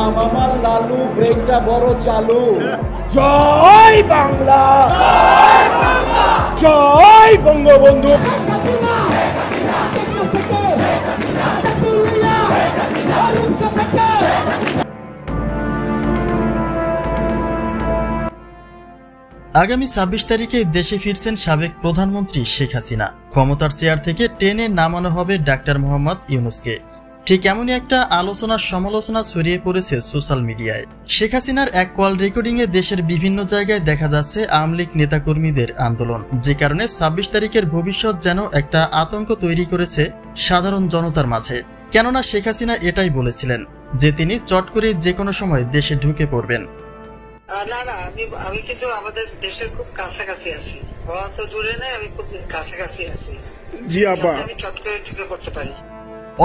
আমার লালু ব্রেকটা বড় চালু। জয় বাংলা, জয় বঙ্গবন্ধু। আগামী ২৬ তারিখে দেশে ফিরছেন সাবেক প্রধানমন্ত্রী শেখ হাসিনা। ক্ষমতার চেয়ার থেকে টেনে নামানো হবে ডাক্তার মোহাম্মদ ইউনূসকে। ঠিক এমনই একটা আলোচনা সমালোচনা ছড়িয়ে পড়েছে সোশ্যাল মিডিয়ায়। শেখ হাসিনার এক কল রেকর্ডিংয়ে দেশের বিভিন্ন জায়গায় দেখা যাচ্ছে আওয়ামী লীগ নেতাকর্মীদের আন্দোলন, যে কারণে ২৬ তারিখের ভবিষ্যৎ যেন একটা আতঙ্ক তৈরি করেছে সাধারণ জনতার মাঝে। কেননা শেখ হাসিনা এটাই বলেছিলেন যে তিনি চট করে যে কোনো সময় দেশে ঢুকে পড়বেন। না না, আমি কিন্তু আমাদের দেশের খুব কাছাকাছি আছি, অত দূরে নয়, আমি খুব কাছাকাছি আছি। জি আপা, আমি চট করে ঢুকে পড়তে পারি।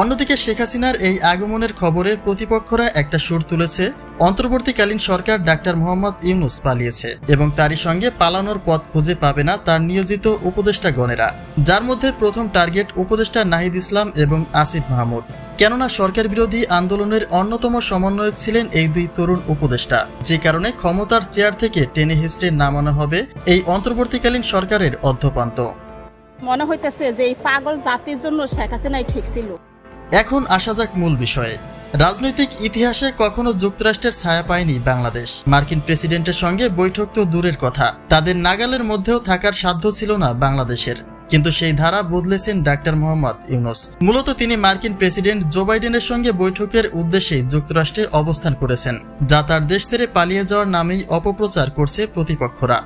অন্যদিকে শেখ হাসিনার এই আগমনের খবরে প্রতিপক্ষরা একটা সুর তুলেছে, অন্তর্বর্তীকালীন সরকার ডাক্তার মোহাম্মদ ইউনূস পালিয়েছে এবং তারই সঙ্গে পালানোর পথ খুঁজে পাবে না তার নিয়োজিত উপদেষ্টাগণেরা, যার মধ্যে প্রথম টার্গেট উপদেষ্টা নাহিদ ইসলাম এবং আসিফ মাহমুদ। কেননা সরকার বিরোধী আন্দোলনের অন্যতম সমন্বয়ক ছিলেন এই দুই তরুণ উপদেষ্টা, যে কারণে ক্ষমতার চেয়ার থেকে টেনে হিঁচড়ে নামানো হবে এই অন্তর্বর্তীকালীন সরকারের অধ্যপান্ত। মনে হইতেছে যে এই পাগল জাতির জন্য শেখ হাসিনাই ঠিক ছিল। এখন আসা যাক মূল বিষয়ে। রাজনৈতিক ইতিহাসে কখনো যুক্তরাষ্ট্রের ছায়া পায়নি বাংলাদেশ। মার্কিন প্রেসিডেন্টের সঙ্গে বৈঠক তো দূরের কথা, তাদের নাগালের মধ্যেও থাকার সাধ্য ছিল না বাংলাদেশের। কিন্তু সেই ধারা বদলেছেন ডাক্তার মোহাম্মদ ইউনূস। মূলত তিনি মার্কিন প্রেসিডেন্ট জো বাইডেনের সঙ্গে বৈঠকের উদ্দেশ্যে যুক্তরাষ্ট্রে অবস্থান করেছেন, যা তার দেশ ছেড়ে পালিয়ে যাওয়ার নামেই অপপ্রচার করছে প্রতিপক্ষরা।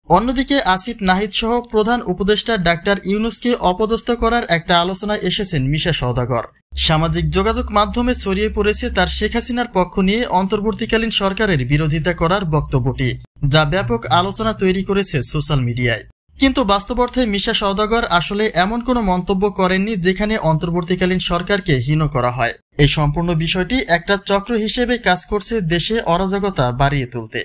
অন্যদিকে আসিফ নাহিদ সহ প্রধান উপদেষ্টা ডাক্তার ইউনূসকে অপদস্থ করার একটা আলোচনায় এসেছেন মিশা সওদাগর। সামাজিক যোগাযোগ মাধ্যমে ছড়িয়ে পড়েছে তার শেখ হাসিনার পক্ষ নিয়ে অন্তর্বর্তীকালীন সরকারের বিরোধিতা করার বক্তব্যটি, যা ব্যাপক আলোচনা তৈরি করেছে সোশ্যাল মিডিয়ায়। কিন্তু বাস্তব অর্থে মিশা সওদাগর আসলে এমন কোনো মন্তব্য করেননি যেখানে অন্তর্বর্তীকালীন সরকারকে হীন করা হয়। এই সম্পূর্ণ বিষয়টি একটা চক্র হিসেবে কাজ করছে দেশে অরাজকতা বাড়িয়ে তুলতে।